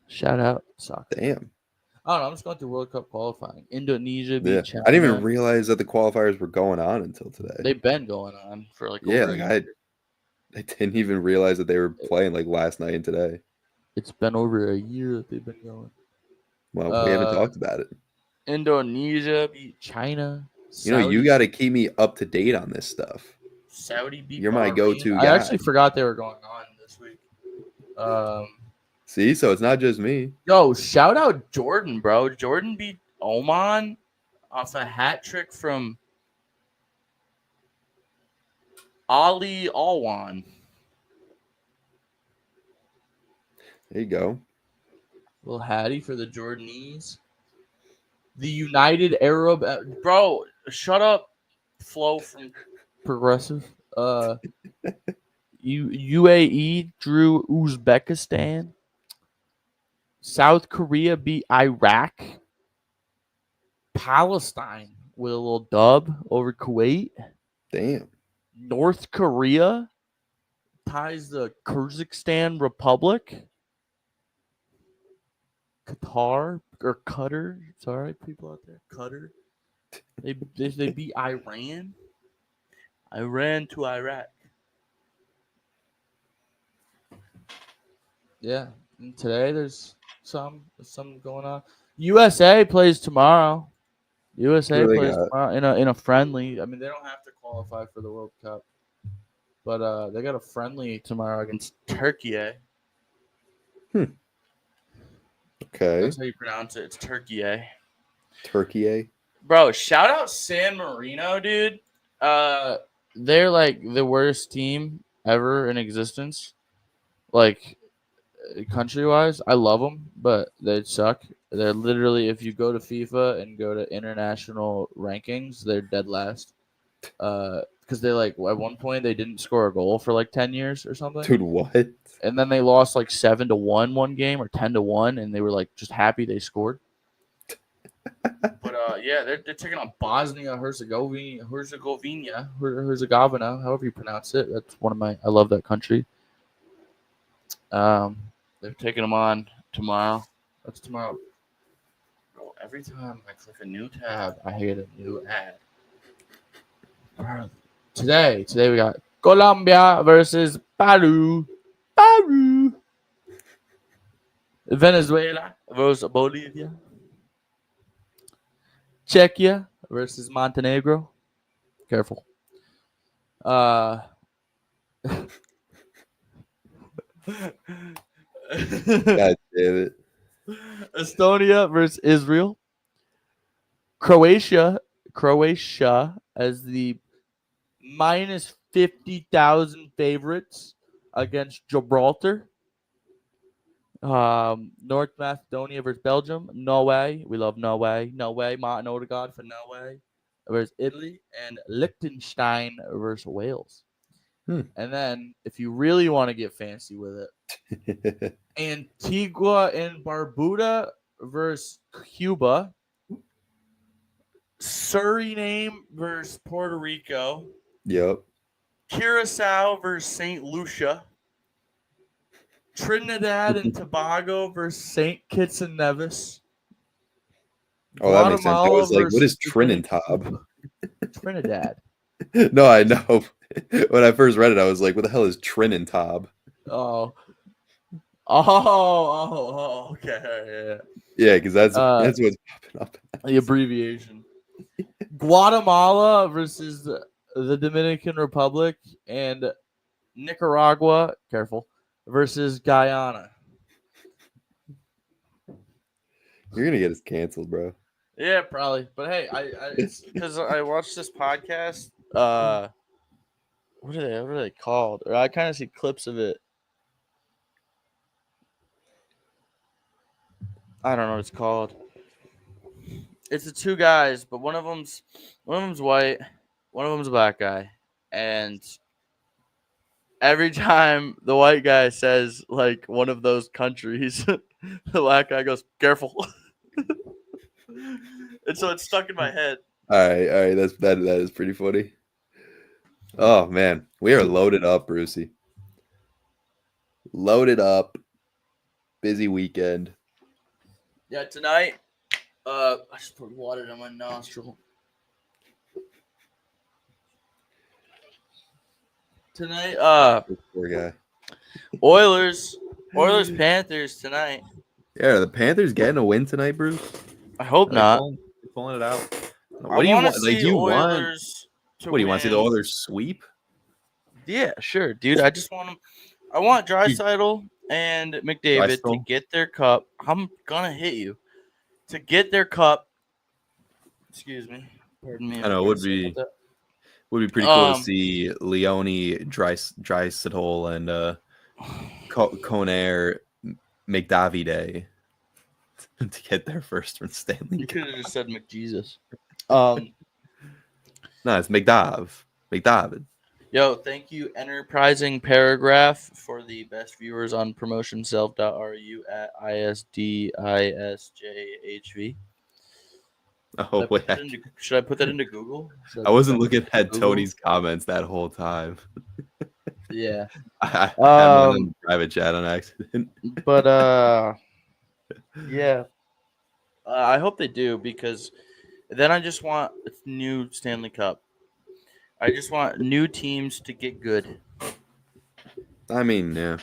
Shout out soccer. Damn. I don't know. I'm just going through World Cup qualifying. Indonesia beat China. I didn't even realize that the qualifiers were going on until today. They've been going on for like I didn't even realize that they were playing like last night and today. It's been over a year that they've been going. Well, we haven't talked about it. Indonesia beat China. You know, you got to keep me up to date on this stuff. Saudi beat You're my go-to guy. I actually forgot they were going on this week. See, so it's not just me. Yo, shout out Jordan, bro. Jordan beat Oman off a hat trick from Ali Alwan. There you go. Little Hattie for the Jordanese. The United Arab... Bro, shut up, Flo from Progressive. UAE drew Uzbekistan. South Korea beat Iraq. Palestine with a little dub over Kuwait. Damn. North Korea ties the Kyrgyzstan Republic. Qatar. Sorry, people out there. Qatar. They beat Iran. Iran to Iraq. Yeah. And today there's some going on. USA plays tomorrow. USA plays tomorrow in a friendly. I mean, they don't have to qualify for the World Cup, but they got a friendly tomorrow against Turkey. Okay. That's how you pronounce it. It's Turkey. Turkey. Bro, shout out San Marino, dude. They're like the worst team ever in existence. Like, country-wise, I love them, but they suck. They're literally, if you go to FIFA and go to international rankings, they're dead last. Because they like at one point they didn't score a goal for like 10 years or something. Dude, what? And then they lost like 7-1 one game or 10-1, and they were like just happy they scored. But yeah, they're taking on Bosnia Herzegovina, however you pronounce it. That's one of my. I love that country. They're taking them on tomorrow. That's tomorrow. Bro, every time I click a new tab, I get a new ad. Today we got Colombia versus Peru. Venezuela versus Bolivia. Czechia versus Montenegro. Careful. God damn it. Estonia versus Israel. Croatia as the minus 50,000 favorites against Gibraltar. North Macedonia versus Belgium. Norway. We love Norway. Norway. Martin Odegaard for Norway versus Italy. And Liechtenstein versus Wales. And then, if you really want to get fancy with it, Antigua and Barbuda versus Cuba. Suriname versus Puerto Rico. Yep. Curacao versus St. Lucia. Trinidad and Tobago versus St. Kitts and Nevis. Oh, that makes sense. I was like, what is Trinidad? Trinidad. No, I know. When I first read it, I was like, what the hell is Trinidad? Oh, okay. Yeah, because that's what's popping up. The abbreviation. Guatemala versus the Dominican Republic and Nicaragua, careful, versus Guyana. You're gonna get us canceled, bro. Yeah, probably. But hey, it's because I watched this podcast. What are they called? Or I kind of see clips of it. I don't know what it's called. It's the two guys, but one of them's white, one of them's a black guy, and every time the white guy says like one of those countries, the black guy goes, "Careful," and so it's stuck in my head. All right, that is pretty funny. Oh man, we are loaded up, Brucey. Loaded up. Busy weekend. Yeah, tonight. I just put water in my nostril. Tonight, poor guy. Oilers Panthers tonight. Yeah, are the Panthers getting a win tonight, Bruce? I hope not. They're pulling it out. What do you want? Like, do you want? What do you want to see the Oilers sweep? Yeah, sure, dude. I just want them. I want Draisaitl and McDavid to get their cup. I'm gonna hit you. To get their cup. Excuse me. Pardon me. I know it would be pretty cool to see Leone, Draisaitl, and Conair McDavid to get their first from Stanley. You could have just said McJesus. No, it's McDavid. Yo, thank you, Enterprising Paragraph, for the best viewers on promotionself.ru at ISDISJHV. Oh, wait. Should I put that into Google? I wasn't looking at Tony's comments that whole time. Yeah. I had one in the private chat on accident. But, yeah. I hope they do, because then I just want a new Stanley Cup. I just want new teams to get good. I mean, yeah,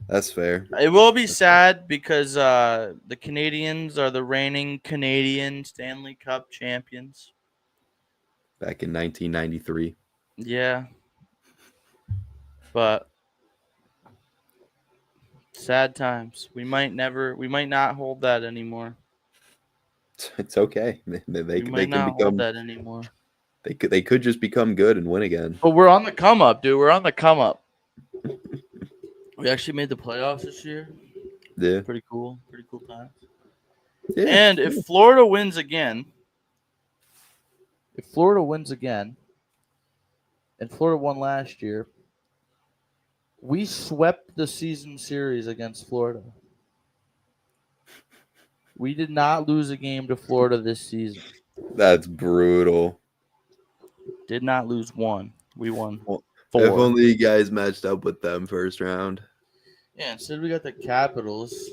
that's fair. It will be sad because the Canadians are the reigning Canadian Stanley Cup champions. Back in 1993. Yeah. But sad times. We might not hold that anymore. It's okay. They might can not hold that anymore. They could just become good and win again. But we're on the come up, dude. We're on the come up. We actually made the playoffs this year. Yeah. Pretty cool. Pretty cool times. Yeah. And if Florida wins again, and Florida won last year, we swept the season series against Florida. We did not lose a game to Florida this season. That's brutal. Did not lose one. We won 4. If only you guys matched up with them first round. Yeah, instead we got the Capitals.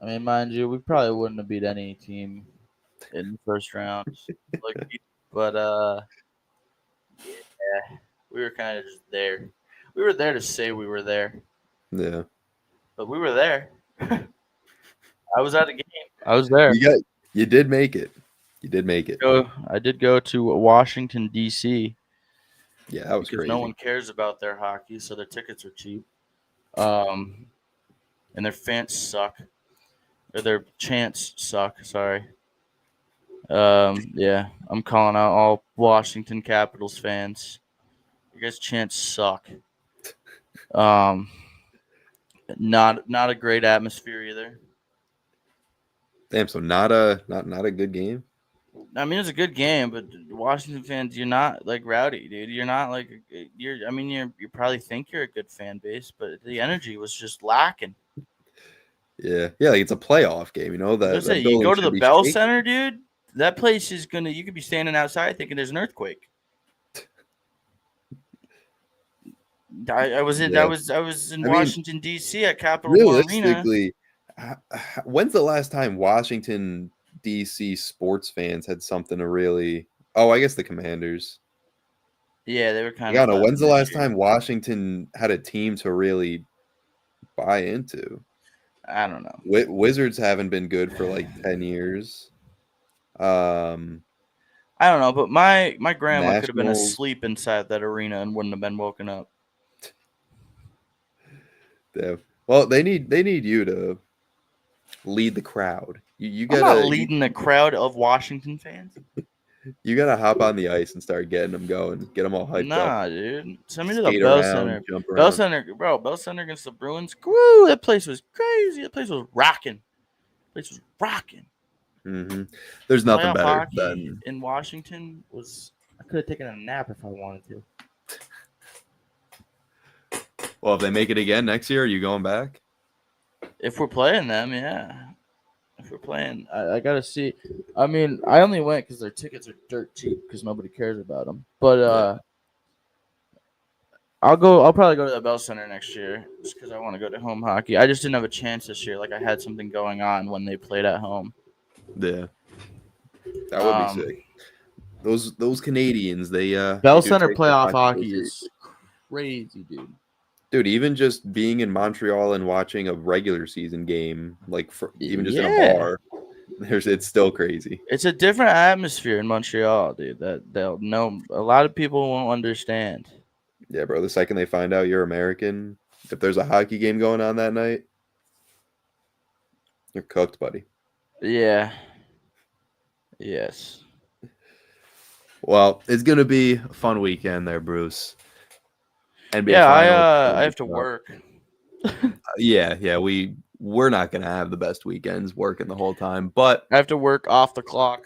I mean, mind you, we probably wouldn't have beat any team in the first round. But yeah, we were kind of just there. We were there to say we were there. Yeah. But we were there. I was at a game. I was there. You did make it. You did make it. I did go to Washington, D.C. Yeah, that was crazy. No one cares about their hockey, so their tickets are cheap. And their fans suck. Or their chants suck, sorry. Yeah, I'm calling out all Washington Capitals fans. You guys' chants suck. And Not a great atmosphere either. Damn, so not a good game. I mean, it's a good game, but Washington fans, you're not like rowdy, dude. You're not like you're. I mean, you probably think you're a good fan base, but the energy was just lacking. Yeah, like it's a playoff game, you know. That you go to the Bell shaking. Center, dude. That place is gonna. You could be standing outside thinking there's an earthquake. I was in Washington D.C. at Capital One Arena. Realistically, when's the last time Washington D.C. sports fans had something to really? Oh, I guess the Commanders. Yeah, they were kind of. I don't know. When's the last time Washington had a team to really buy into? I don't know. Wizards haven't been good for like 10 years. I don't know, but my grandma could have been asleep inside that arena and wouldn't have been woken up. Yeah. Well, they need you to lead the crowd. You gotta I'm not leading the crowd of Washington fans. You gotta hop on the ice and start getting them going, get them all hyped up. Nah, dude. Send me to the Bell Center. Bell Center, bro. Bell Center against the Bruins. Woo! That place was crazy. That place was rocking. Mm-hmm. There's nothing better than in Washington. I could have taken a nap if I wanted to. Well, if they make it again next year, are you going back? If we're playing them, yeah. If we're playing, I gotta see. I mean, I only went because their tickets are dirt cheap because nobody cares about them. But I'll probably go to the Bell Center next year just because I want to go to home hockey. I just didn't have a chance this year. Like I had something going on when they played at home. Yeah, that would be sick. Those Canadians, they Bell Center playoff hockey is crazy, dude. Dude, even just being in Montreal and watching a regular season game, like even just in a bar, it's still crazy. It's a different atmosphere in Montreal, dude. That they'll know. A lot of people won't understand. Yeah, bro. The second they find out you're American, if there's a hockey game going on that night, you're cooked, buddy. Yeah. Yes. Well, it's gonna be a fun weekend there, Bruce. NBA I have to work. Yeah, we're not gonna have the best weekends working the whole time, but I have to work off the clock.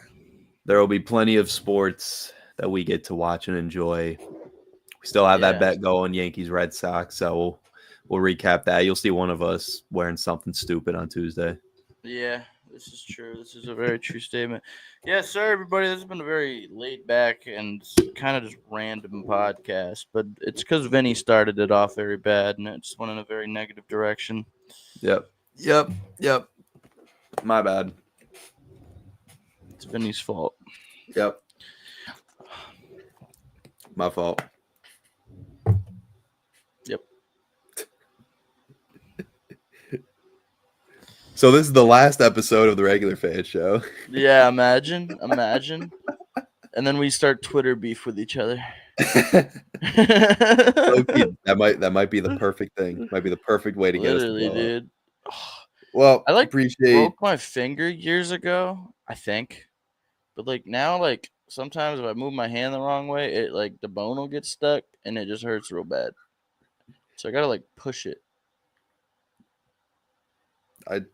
There will be plenty of sports that we get to watch and enjoy. We still have that bet going, Yankees Red Sox, so we'll recap that. You'll see one of us wearing something stupid on Tuesday. Yeah, this is true. This is a very true statement. Yes, sir, everybody. This has been a very laid back and kind of just random podcast, but it's because Vinny started it off very bad, and it just went in a very negative direction. Yep. My bad. It's Vinny's fault. Yep. My fault. Yep. So this is the last episode of the Regular Fan Show. Yeah, imagine. And then we start Twitter beef with each other. That might be the perfect thing. Might be the perfect way to get us to blow dude. Well, I broke my finger years ago, I think. But now sometimes if I move my hand the wrong way, it the bone will get stuck and it just hurts real bad. So I gotta push it.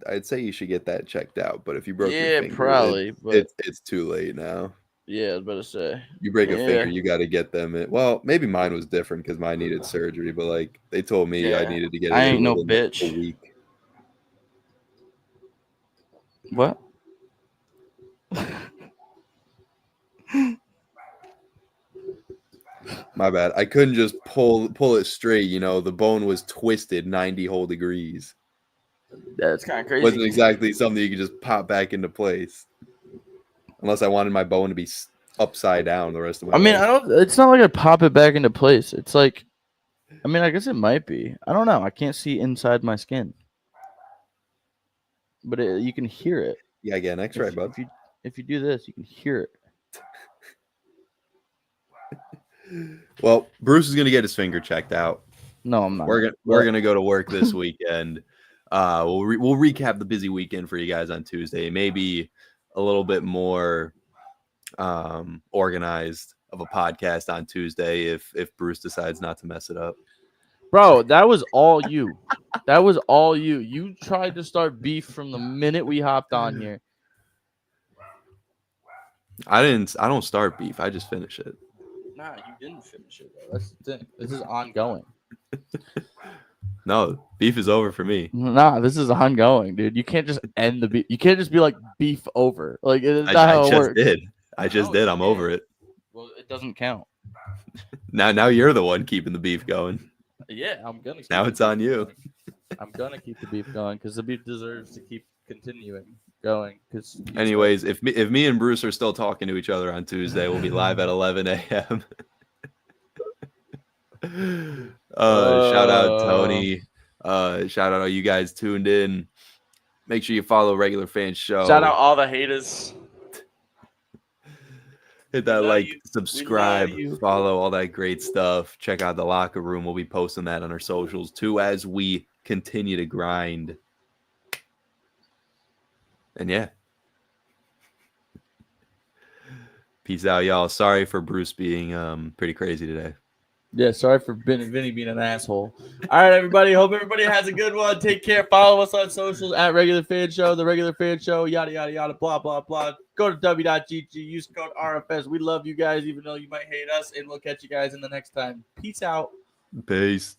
I'd say you should get that checked out, but if you broke your finger, probably, it's too late now. Yeah, I was about to say. You break a finger, you got to get them in. Well, maybe mine was different because mine needed surgery, but they told me I needed to get it I ain't no bitch. A week. What? My bad. I couldn't just pull it straight. The bone was twisted 90 whole degrees. That's kind of crazy. Wasn't exactly something you could just pop back into place. Unless I wanted my bone to be upside down the rest of my life. It's not like I pop it back into place. It's I guess it might be. I don't know. I can't see inside my skin. But you can hear it. Yeah, get an X-ray, bud. If you do this, you can hear it. Well, Bruce is going to get his finger checked out. No, I'm not. We're going to go to work this weekend. We'll recap the busy weekend for you guys on Tuesday. Maybe a little bit more organized of a podcast on Tuesday if Bruce decides not to mess it up. Bro, that was all you. That was all you. You tried to start beef from the minute we hopped on here. I don't start beef. I just finish it. Nah, you didn't finish it, though. That's the thing. This is ongoing. No, beef is over for me. Nah, this is ongoing, dude. You can't just end the beef. You can't just be like beef over. Like it's not how it works. I just did. I'm over it. Well, it doesn't count. Now you're the one keeping the beef going. Yeah, I'm gonna. Now it's on you. I'm gonna keep the beef going because the beef deserves to keep continuing going. Because anyways, if me and Bruce are still talking to each other on Tuesday, we'll be live at 11 a.m. Shout out Tony. Shout out all you guys tuned in. Make sure you follow Regular Fan Show. Shout out all the haters. Hit that like, subscribe, follow, all that great stuff. Check out the locker room. We'll be posting that on our socials too as we continue to grind. And yeah. Peace out, y'all. Sorry for Bruce being pretty crazy today. Yeah, sorry for Vinny being an asshole. All right, everybody. Hope everybody has a good one. Take care. Follow us on socials at Regular Fan Show, The Regular Fan Show, yada, yada, yada, blah, blah, blah. Go to w.gg. Use code RFS. We love you guys, even though you might hate us, and we'll catch you guys in the next time. Peace out. Peace.